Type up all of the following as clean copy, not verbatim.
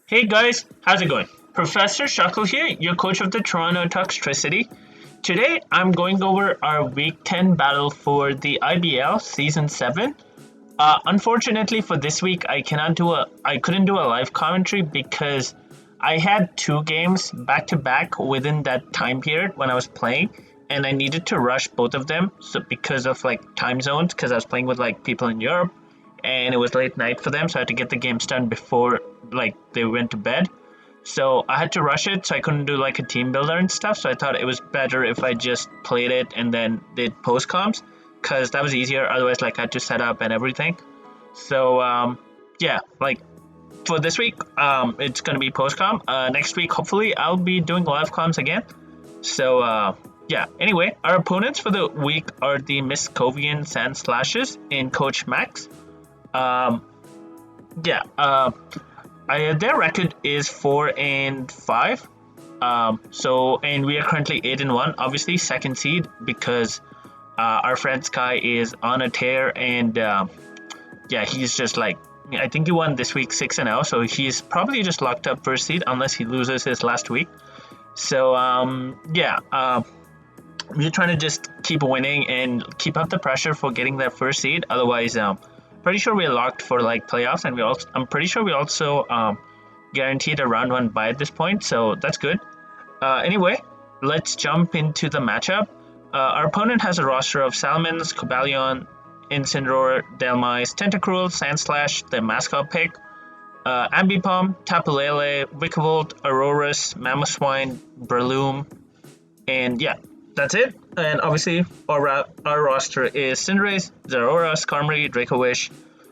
Hey guys, how's it going? Professor Shackle here, your coach of the Toronto Toxtricity. Today I'm going over our Week 10 battle for the IBL Season 7. Unfortunately for this week, I couldn't do a live commentary because I had two games back to back within that time period when I was playing, and I needed to rush both of them. So because of like time zones, because I was playing with like people in Europe, and it was late night for them, so I had to get the games done before like they went to bed. So I had to rush it, so I couldn't do like a team builder and stuff. So I thought it was better if I just played it and then did post comms, because that was easier. Otherwise, like I had to set up and everything. So yeah, like for this week, it's gonna be post com. Next week, hopefully, I'll be doing live comms again. So yeah. Anyway, our opponents for the week are the Miscovian Sand Slashes in Coach Max. Um, yeah. Their record is 4-5. And we are currently 8-1. Obviously, second seed because our friend Sky is on a tear, and yeah, he's just like, I think he won this week 6-0, so he's probably just locked up first seed unless he loses his last week. So yeah, we're trying to just keep winning and keep up the pressure for getting that first seed. Otherwise, pretty sure we're locked for like playoffs, and I'm pretty sure we also guaranteed a round one bye at this point, so that's good. Anyway, let's jump into the matchup. Our opponent has a roster of Salamence, Cobalion, Incineroar, Delmise, Tentacruel, Sandslash, the mascot pick, Ambipom, Tapu Lele, Vikavolt, Aurorus, Mamoswine, Breloom, and yeah, that's it. And obviously, our roster is Cinderace, Zeraora, Skarmory, Dracovish,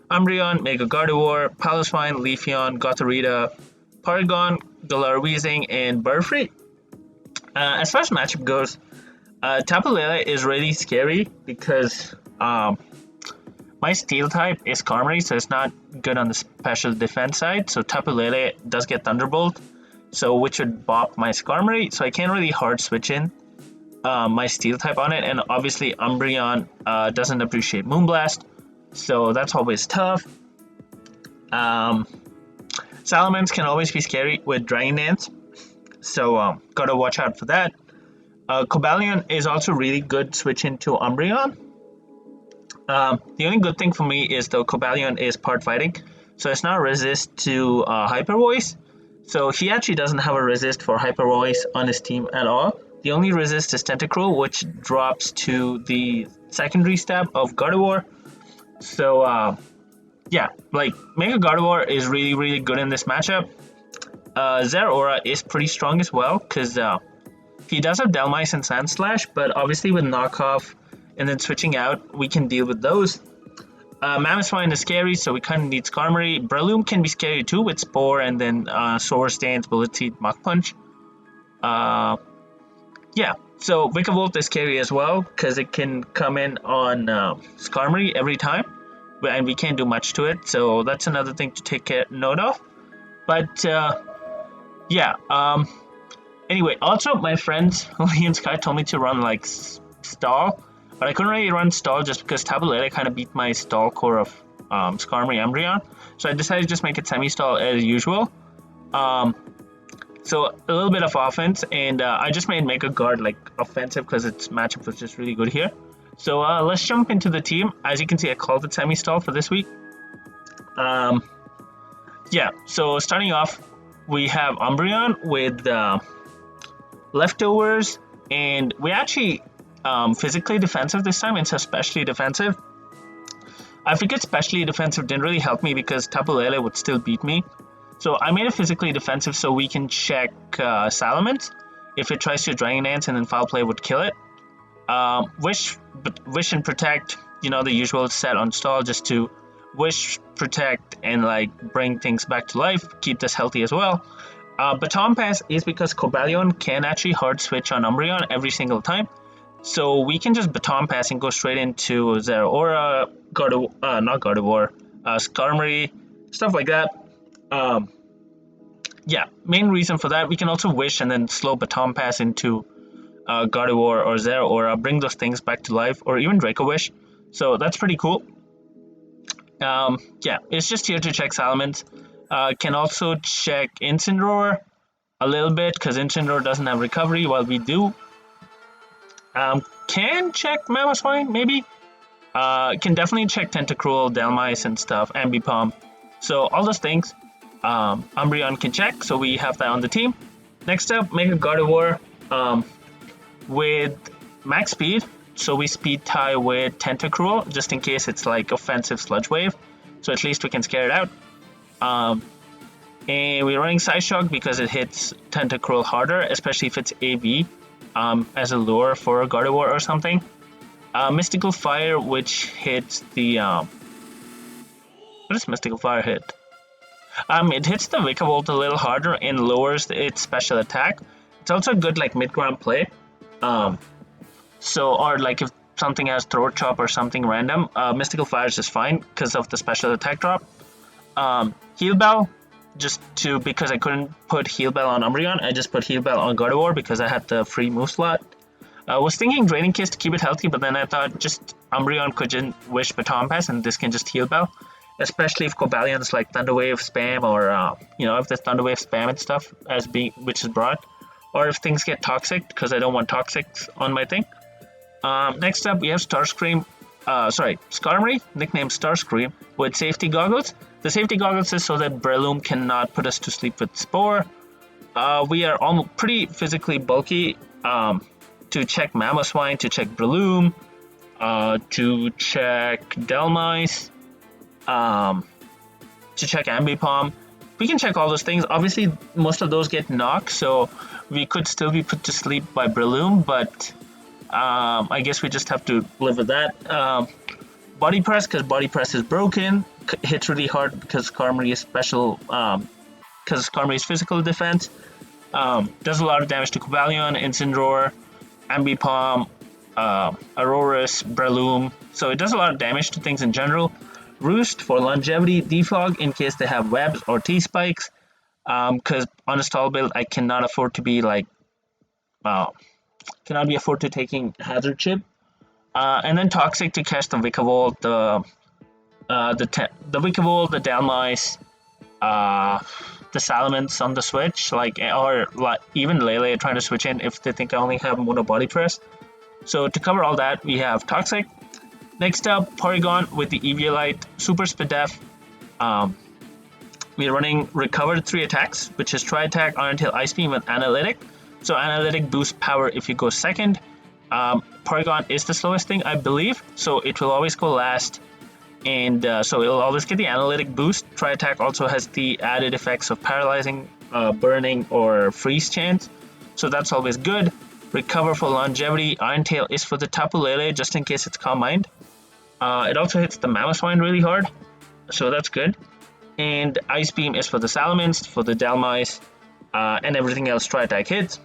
Umbreon, Mega Gardevoir, Paloswine, Leafeon, Gothorita, Paragon, Galar Weezing, and Butterfree. As far as matchup goes, Tapu Lele is really scary because my Steel type is Skarmory, so it's not good on the special defense side. So Tapu Lele does get Thunderbolt, so which would bop my Skarmory, so I can't really hard switch in my Steel type on it. And obviously Umbreon doesn't appreciate Moonblast, so that's always tough. Salamence can always be scary with Dragon Dance, so gotta watch out for that. Cobalion is also really good switching to Umbreon. The only good thing for me is though Cobalion is part fighting, so it's not resist to Hyper Voice. So he actually doesn't have a resist for Hyper Voice on his team at all. The only resist is Tentacruel, which drops to the secondary stab of Gardevoir. So yeah, like Mega Gardevoir is really, really good in this matchup. Zeraora is pretty strong as well because he does have Delmise and Sandslash, but obviously with knockoff and then switching out, we can deal with those. Mamoswine is scary, so we kind of need Skarmory. Breloom can be scary too with Spore and then Swords Stance, Bullet Seed, Mach Punch. Yeah, so Vikavolt is scary as well because it can come in on Skarmory every time, and we can't do much to it, so that's another thing to take note of. But yeah, anyway, also my friends Lee and Sky told me to run like Stall, but I couldn't really run Stall just because Tapu Lele kind of beat my Stall core of Skarmory Umbreon, so I decided to just make it semi-Stall as usual. So a little bit of offense, and I just made Mega Guard like offensive because its matchup was just really good here. So let's jump into the team. As you can see, I called it semi-Stall for this week. Yeah, so starting off, we have Umbreon with leftovers, and we actually physically defensive this time. It's especially defensive. I figured specially defensive didn't really help me because Tapu Lele would still beat me. So I made it physically defensive so we can check Salamence. If it tries to Dragon Dance and then Foul Play would kill it. Wish and Protect, you know, the usual set on Stall just to Wish, Protect, and like bring things back to life, keep this healthy as well. Baton Pass is because Cobalion can actually hard switch on Umbreon every single time. So we can just Baton Pass and go straight into Zeraora, not Gardevoir, Skarmory, stuff like that. Yeah, main reason for that, we can also Wish and then slow Baton Pass into Gardevoir or Zeraora, bring those things back to life, or even Draco Wish. So that's pretty cool. Yeah, it's just here to check Salamence. Can also check Incineroar a little bit because Incineroar doesn't have recovery while we do. Can check Mamoswine maybe. Can definitely check Tentacruel, Delmice and stuff, Ambipom. So all those things Umbreon can check, so we have that on the team. Next up, Mega Gardevoir with max speed, so we speed tie with Tentacruel just in case it's like offensive Sludge Wave, so at least we can scare it out. And we're running Side Shock because it hits Tentacruel harder, especially if it's AV as a lure for a Gardevoir or something. Mystical Fire, which hits the what does Mystical Fire hit? It hits the Vikavolt a little harder and lowers its special attack. It's also good like mid-ground play. Or like if something has Throat Chop or something random, Mystical Fire is just fine because of the special attack drop. Heal Bell, because I couldn't put Heal Bell on Umbreon, I just put Heal Bell on Gardevoir because I had the free move slot. I was thinking Draining Kiss to keep it healthy, but then I thought just Umbreon could Wish Baton Pass and this can just Heal Bell. Especially if Cobalion's like Thunder Wave spam or, if there's Thunder Wave spam and stuff which is brought. Or if things get toxic, because I don't want toxics on my thing. Next up, we have Skarmory, nicknamed Starscream, with Safety Goggles. The Safety Goggles is so that Breloom cannot put us to sleep with Spore. We are almost pretty physically bulky to check Mamoswine, to check Breloom, to check Delmice, to check Ambipom. We can check all those things. Obviously, most of those get knocked, so we could still be put to sleep by Breloom, but I guess we just have to live with that. Body Press, because Body Press is broken, hits really hard because Skarmory is special, because Skarmory's physical defense. Does a lot of damage to Cobalion, Incineroar, Ambipom, Aurorus, Breloom. So it does a lot of damage to things in general. Roost for longevity, Defog in case they have webs or T-spikes, because on a stall build I cannot afford to be afford to taking Hazard Chip, and then Toxic to catch the Vikavolt, the Vikavolt, the Delmice, the Salamence on the switch, even Lele trying to switch in if they think I only have Mono Body Press. So to cover all that, we have Toxic. Next up, Porygon with the Eviolite, Super Spadef. We're running Recovered 3 attacks, which is Tri-Attack, Iron Tail, Ice Beam, and Analytic. So Analytic boosts power if you go second. Porygon is the slowest thing, I believe, so it will always go last. And so it'll always get the Analytic boost. Tri-Attack also has the added effects of Paralyzing, Burning, or Freeze chance. So that's always good. Recover for longevity. Iron Tail is for the Tapu Lele, just in case it's Calm Mind. It also hits the Mamoswine really hard, so that's good. And Ice Beam is for the Salamence, for the Delmice, and everything else Tri-Attack hits.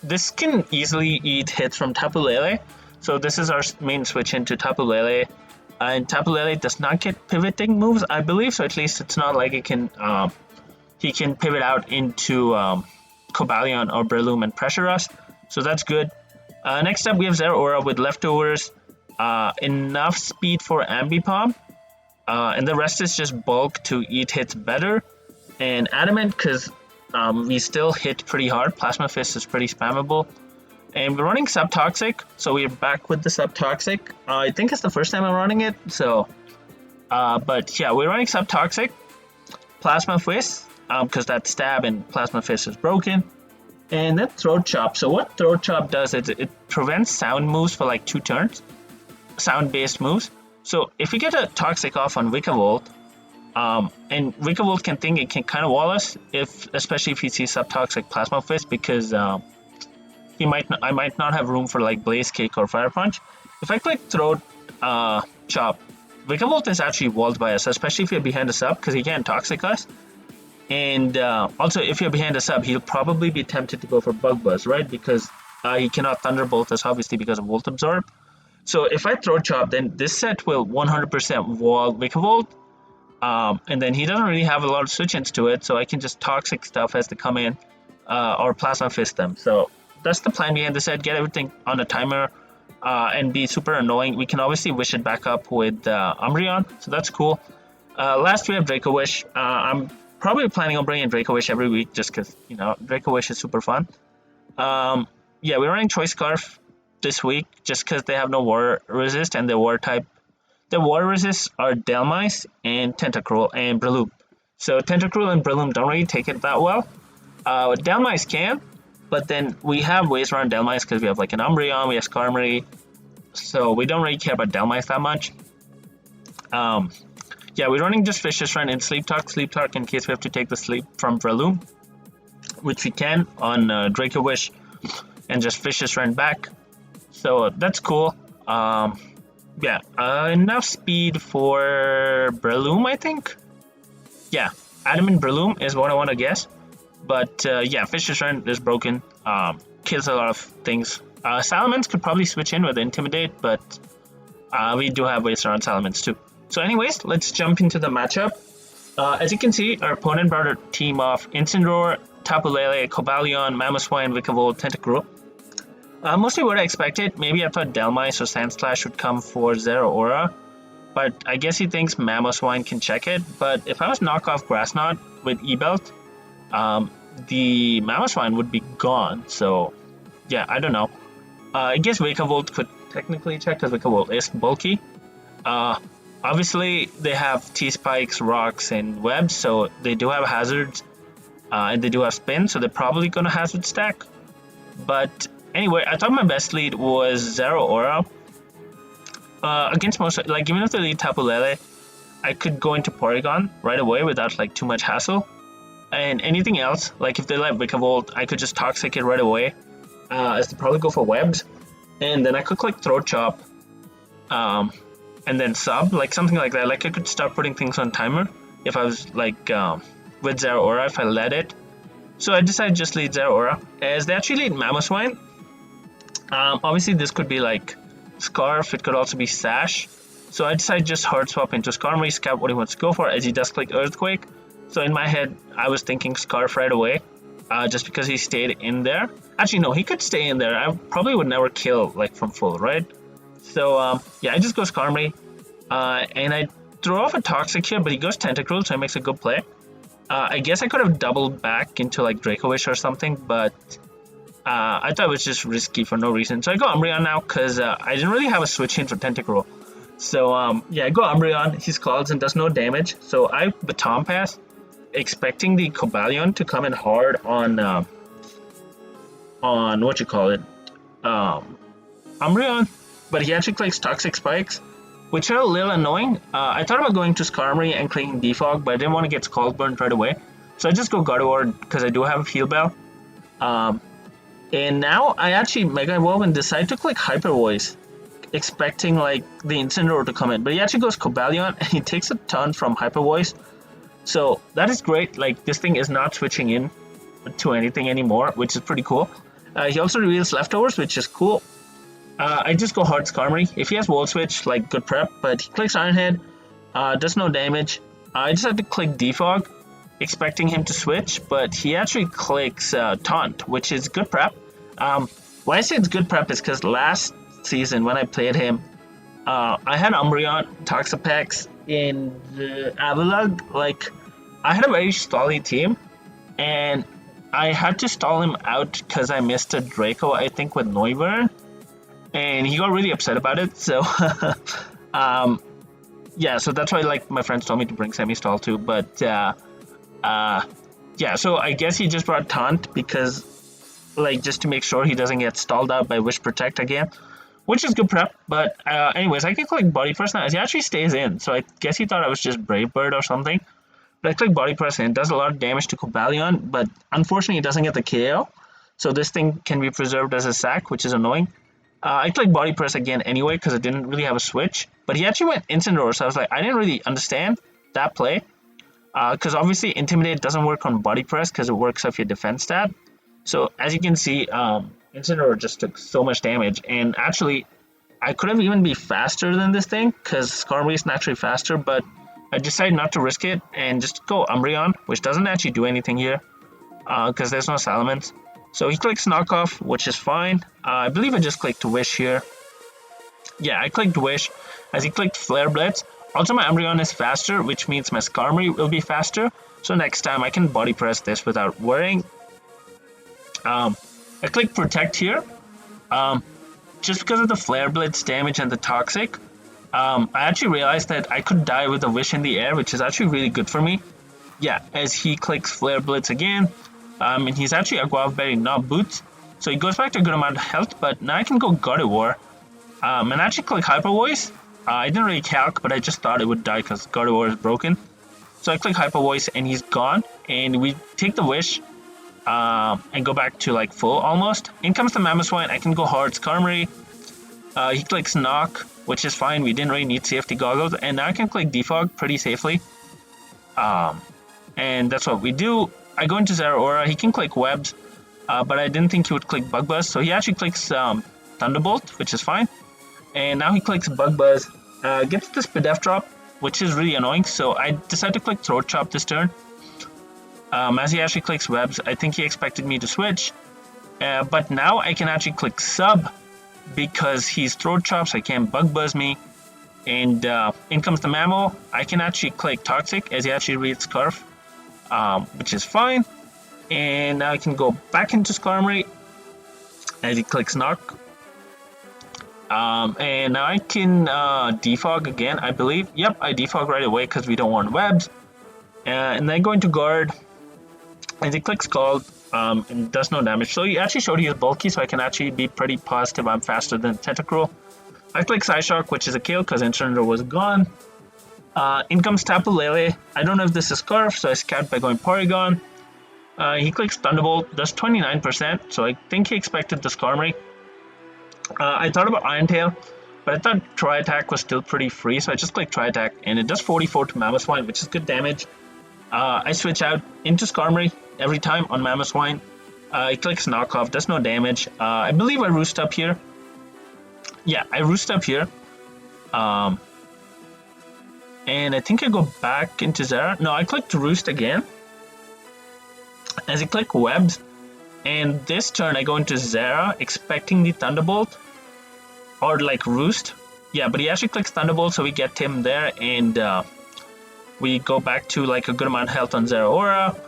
This can easily eat hits from Tapu Lele, so this is our main switch into Tapu Lele. And Tapu Lele does not get pivoting moves, I believe, so at least it's not like he can pivot out into Cobalion or Breloom and pressure us, so that's good. Next up, we have Zeraora with Leftovers, enough speed for Ambipom, and the rest is just bulk to eat hits better, and Adamant because we still hit pretty hard. Plasma Fist is pretty spammable, and we're running Subtoxic, so we're back with the Subtoxic. I think it's the first time I'm running it, so but yeah, we're running Subtoxic, Plasma Fist, because that Stab and Plasma Fist is broken. And then Throat Chop. So what Throat Chop does is it prevents sound moves for like 2 turns. Sound-based moves. So if we get a Toxic off on Vikavolt, and Vikavolt can think it can kind of wall us, especially if he sees Subtoxic Plasma Fist, because I might not have room for like Blaze Kick or Fire Punch. If I click Throat Chop, Vikavolt is actually walled by us, especially if you're behind a sub, because he can't Toxic us. And also, if you're behind a sub, he'll probably be tempted to go for Bug Buzz, right? Because he cannot Thunderbolt us, obviously, because of Volt Absorb. So if I Throat Chop, then this set will 100% wall Vikavolt. And then he doesn't really have a lot of switch-ins to it, so I can just Toxic stuff as they come in, or Plasma Fist them. So that's the plan behind the set. Get everything on a timer. and be super annoying, we can obviously wish it back up with Umbreon, so that's cool. Last we have Draco Wish. I'm probably planning on bringing Draco Wish every week just because, you know, Draco Wish is super fun. Yeah, we're running Choice Scarf this week just because they have no Water Resist and the Water type. The Water Resists are Delmise and Tentacruel and Breloom. So Tentacruel and Breloom don't really take it that well. Delmise can, but then we have ways around Delmise because we have like an Umbreon, we have Skarmory, so we don't really care about Delmise that much. Yeah, we're running just Vicious Run and Sleep Talk in case we have to take the sleep from Breloom, which we can on Draco Wish, and just Vicious Run back. So that's cool. Yeah, enough speed for Breloom, I think. Yeah, Adamant Breloom is what I want to guess. But yeah, Vicious Run is broken. Kills a lot of things. Salamence could probably switch in with Intimidate, but we do have ways around Salamence too. So anyways, let's jump into the matchup. As you can see, our opponent brought a team of Incineroar, Tapu Lele, Cobalion, Mamoswine, Vikavolt, Tentacruel. Mostly what I expected. Maybe I thought Delmise or Sandslash would come for Zeraora, but I guess he thinks Mamoswine can check it. But if I was knock off Grass Knot with E-Belt, the Mamoswine would be gone. So yeah, I don't know. I guess Vikavolt could technically check because Vikavolt is bulky. Obviously, they have T-Spikes, Rocks, and Webs, so they do have Hazards, and they do have Spin, so they're probably going to Hazard stack. But anyway, I thought my best lead was Zeraora. Against most, like, even if they lead Tapu Lele, I could go into Porygon right away without, like, too much hassle. And anything else, like, if they let Vikavolt, I could just Toxic it right away, as they probably go for Webs. And then I could click Throat Chop, and then sub, like something like that. Like I could start putting things on timer if I was like with Zeraora, if I let it. So I decided just lead Zeraora, as they actually lead Mamoswine. Obviously this could be like Scarf, it could also be Sash. So I decided just hard swap into Skarmory, scout what he wants to go for, as he does click Earthquake. So in my head, I was thinking Scarf right away, just because he stayed in there. Actually no, he could stay in there. I probably would never kill like from full, right? So, yeah, I just go Skarmory, and I throw off a Toxic here, but he goes Tentacruel, so it makes a good play. I guess I could have doubled back into, like, Draco Wish or something, but I thought it was just risky for no reason. So I go Umbreon now, because I didn't really have a switch in for Tentacruel. So, yeah, I go Umbreon, he scalds and does no damage, so I Baton Pass, expecting the Cobalion to come in hard on what you call it, Umbreon. But he actually clicks Toxic Spikes, which are a little annoying. I thought about going to Skarmory and clicking Defog, but I didn't want to get Scald Burn right away. So I just go Gardevoir because I do have a Heal Bell. And now I actually Mega Evolve and decide to click Hyper Voice, expecting like the Incineroar to come in. But he actually goes Cobalion and he takes a ton from Hyper Voice. So that is great. Like this thing is not switching in to anything anymore, which is pretty cool. He also reveals Leftovers, which is cool. I just go hard Skarmory. If he has Volt Switch, like good prep, but he clicks Iron Head, does no damage. I just had to click Defog, expecting him to switch, but he actually clicks Taunt, which is good prep. Why I say it's good prep is because last season when I played him, I had Umbreon, Toxapex, and Avalugg. Like, I had a very stally team, and I had to stall him out because I missed a Draco, I think, with Noivern. And he got really upset about it, so yeah, so that's why like my friends told me to bring semi-stall too. But yeah, so I guess he just brought Taunt because like just to make sure he doesn't get stalled out by Wish Protect again, which is good prep. But anyways, I can click Body Press now. He actually stays in, so I guess he thought I was just Brave Bird or something. But I click Body Press and it does a lot of damage to Cobalion, but unfortunately it doesn't get the KO. So this thing can be preserved as a sack, which is annoying. I clicked Body Press again anyway because I didn't really have a switch. But he actually went Incineroar, so I was like, I didn't really understand that play. Because obviously Intimidate doesn't work on Body Press because it works off your defense stat. So as you can see, Incineroar just took so much damage. And actually, I could have even been faster than this thing because Skarmory is naturally faster. But I decided not to risk it and just go Umbreon, which doesn't actually do anything here because there's no Salamence. So he clicks Knockoff, which is fine. I believe I just clicked Wish here. Yeah, I clicked Wish as he clicked Flare Blitz. Also, my Umbreon is faster, which means my Skarmory will be faster. So next time I can body press this without worrying. I click Protect here. Just because of the Flare Blitz damage and the Toxic, I actually realized that I could die with a Wish in the air, which is actually really good for me. Yeah, as he clicks Flare Blitz again, and he's actually a Guava Berry, not Boots. So he goes back to a good amount of health, but now I can go Gardevoir. And actually click Hyper Voice. I didn't really calc, but I just thought it would die because Gardevoir is broken. So I click Hyper Voice and he's gone. And we take the Wish and go back to like full almost. In comes the Mamoswine. I can go hard Skarmory. He clicks Knock, which is fine. We didn't really need safety goggles. And now I can click Defog pretty safely. And that's what we do. I go into Zeraora. He can click Webs, but I didn't think he would click Bug Buzz. So he actually clicks Thunderbolt, which is fine. And now he clicks Bug Buzz, gets the Spadef drop, which is really annoying. So I decided to click Throat Chop this turn. As he actually clicks Webs, I think he expected me to switch. But now I can actually click Sub because he's Throat Chop, so he can't Bug Buzz me. And in comes the Mammo. I can actually click Toxic as he actually reads Scarf, which is fine. And now I can go back into Skarmory as he clicks Knock. And now I can defog again, I believe. Yep, I defog right away because we don't want webs. And then go into guard. And he clicks Scald and does no damage. So he actually showed he is bulky, so I can actually be pretty positive I'm faster than Tentacruel. I click Psyshock, which is a kill because Incineroar was gone. In comes Tapu Lele. I don't know if this is Scarf, so I scout by going Porygon. He clicks Thunderbolt, does 29%, so I think he expected the Skarmory. I thought about Iron Tail, but I thought Tri Attack was still pretty free, so I just clicked Tri Attack, and it does 44 to Mamoswine, which is good damage. I switch out into Skarmory every time on Mamoswine. He clicks Knockoff, does no damage. I believe I roost up here. Yeah, I roost up here. And I think I go back into Zera. No, I clicked Roost again. As I click Webs, and this turn I go into Zera, expecting the Thunderbolt. Or like Roost. Yeah, but he actually clicks Thunderbolt, so we get him there, and we go back to like a good amount of health on Zeraora.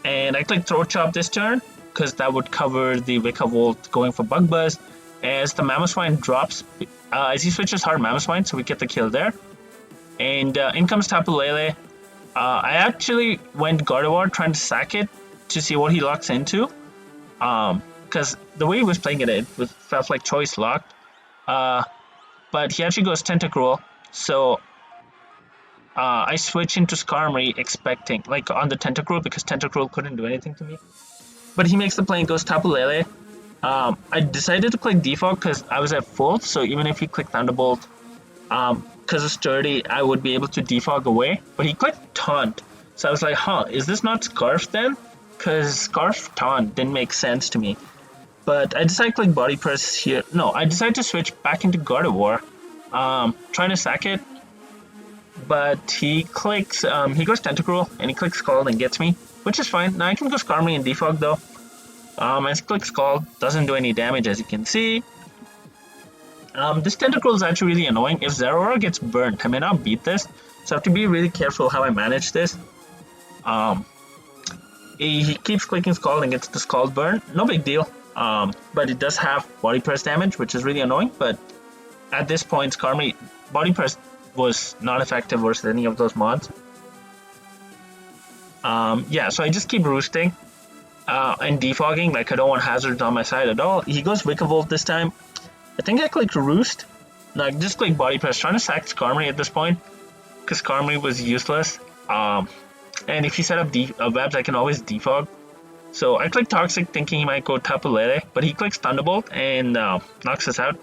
And I click Throat Chop this turn, because that would cover the Wicca Volt going for Bug Buzz. As the Mamoswine drops, as he switches hard Mamoswine, so we get the kill there. And in comes Tapu Lele. I actually went Gardevoir trying to sack it to see what he locks into. Because the way he was playing it felt like choice locked. But he actually goes Tentacruel. So I switch into Skarmory expecting, like on the Tentacruel, because Tentacruel couldn't do anything to me. But he makes the play and goes Tapu Lele. I decided to click Defog because I was at full, so even if he clicked Thunderbolt, because of Sturdy, I would be able to defog away. But he clicked Taunt, so I was like, huh, is this not Scarf then? Because Scarf Taunt didn't make sense to me. But I decided to click Body Press here. No, I decided to switch back into Gardevoir, trying to sack it. But he clicks, he goes Tentacruel, and he clicks Scald and gets me, which is fine. Now I can go Skarmory and defog though. As click Scald, doesn't do any damage as you can see. This Tentacruel is actually really annoying. If Zeraora gets burnt, I may not beat this, so I have to be really careful how I manage this. He keeps clicking Scald and gets the Scald burn. No big deal, but it does have Body Press damage, which is really annoying. But at this point, Skarmory Body Press was not effective versus any of those mods. Yeah, so I just keep roosting. And defogging, like I don't want hazards on my side at all. He goes Wicca Volt this time. I think I clicked Roost. No, I just clicked Body Press, trying to sack Skarmory at this point, because Skarmory was useless. And if you set up webs, I can always defog. So I clicked Toxic, thinking he might go Tapu Lele, but he clicks Thunderbolt and knocks us out.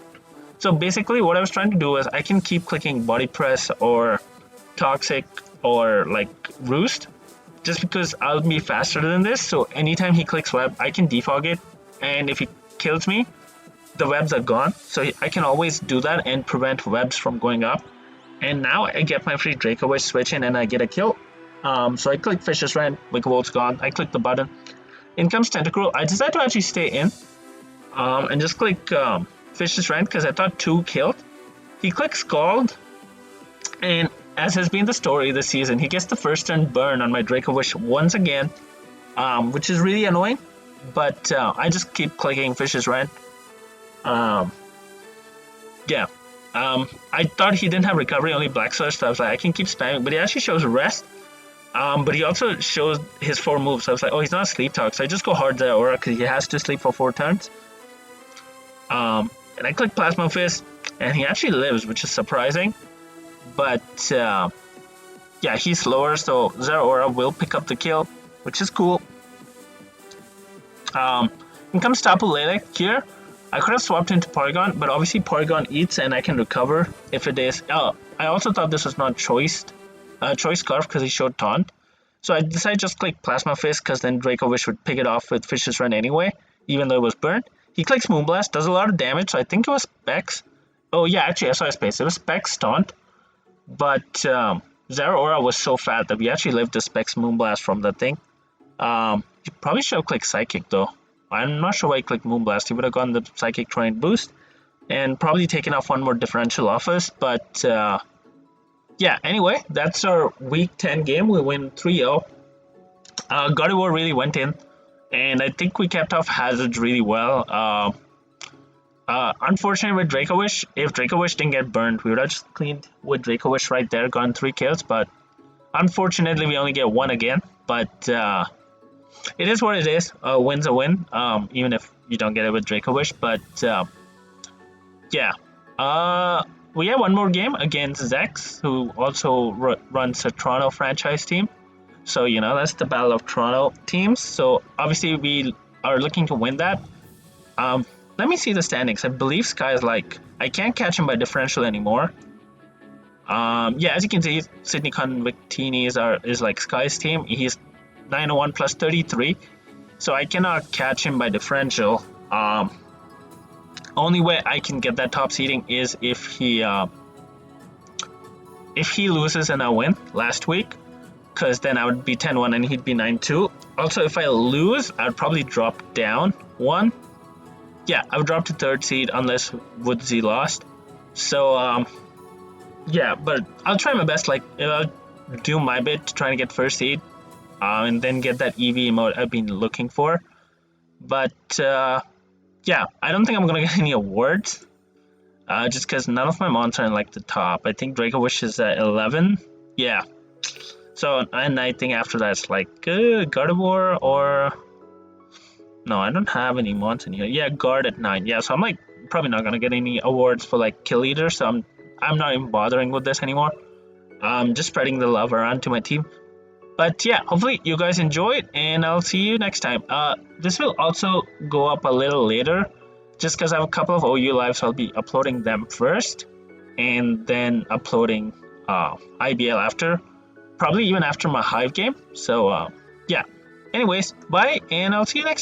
So basically, what I was trying to do is I can keep clicking Body Press or Toxic or like Roost, just because I'll be faster than this. So anytime he clicks web, I can defog it, and if he kills me, the webs are gone. So I can always do that and prevent webs from going up. And now I get my free Draco Wish switch in and I get a kill. So I click Fish's Rent, Wicca Volt's gone. I click the button. In comes Tentacruel. I decided to actually stay in and just click Fish's Rent because I thought 2 killed. He clicks Scald, and as has been the story this season, he gets the first turn burn on my Draco Wish once again, which is really annoying. But I just keep clicking Fish's Rent. Yeah. I thought he didn't have recovery, only Black Surge, so I was like, I can keep spamming, but he actually shows Rest. But he also shows his 4 moves, so I was like, oh, he's not Sleep Talk, so I just go hard there, Aura, because he has to sleep for 4 turns. And I click Plasma Fist, and he actually lives, which is surprising. But, yeah, he's slower, so Zero Aura will pick up the kill, which is cool. In comes Tapu Lele here. I could have swapped into Porygon, but obviously Porygon eats and I can recover if it is. Oh, I also thought this was not Choice Scarf because he showed Taunt. So I decided just click Plasma Fist because then Draco Wish would pick it off with Fish's Run anyway, even though it was burned. He clicks Moonblast, does a lot of damage, so I think it was Specs. Oh yeah, actually I saw his space. It was Specs Taunt, but Zero Aura was so fat that we actually lived the Specs Moonblast from that thing. You probably should have clicked Psychic though. I'm not sure why he clicked Moonblast. He would have gotten the Psychic Terrain boost and probably taken off one more differential off us. But yeah, anyway, that's our Week 10 game. We win 3-0. Gardevoir really went in, and I think we kept off Hazards really well. Unfortunately with Draco Wish, if Draco Wish didn't get burned, we would have just cleaned with Draco Wish right there, gotten 3 kills. But unfortunately, we only get 1 again. But it is what it is. A win's a win, even if you don't get it with Draco Wish. But yeah, we have one more game against Zex, who also runs a Toronto franchise team. So you know that's the Battle of Toronto teams. So obviously we are looking to win that. Let me see the standings. I believe Sky is like, I can't catch him by differential anymore. Yeah, as you can see, Sydney Convictini is like Sky's team. He's 901 plus 33, so I cannot catch him by differential. Only way I can get that top seeding is if he loses and I win last week, because then I would be 10-1 and he'd be 9-2. Also, if I lose, I'd probably drop down 1. Yeah, I would drop to 3rd seed unless Woodsy lost. So yeah, but I'll try my best. Like, I'll do my bit to try to get 1st seed. And then get that EV emote I've been looking for. But yeah, I don't think I'm gonna get any awards, just because none of my mons are in like the top. I think Draco Wish is at 11. Yeah. So, and I think after that's like Gardevoir or no, I don't have any mons in here. Yeah, Guard at 9. Yeah, so I'm like probably not gonna get any awards for like Kill Leader. So I'm not even bothering with this anymore. I'm just spreading the love around to my team. But yeah, hopefully you guys enjoyed, and I'll see you next time. This will also go up a little later, just because I have a couple of OU lives, so I'll be uploading them first, and then uploading IBL after, probably even after my Hive game. So yeah, anyways, bye, and I'll see you next time.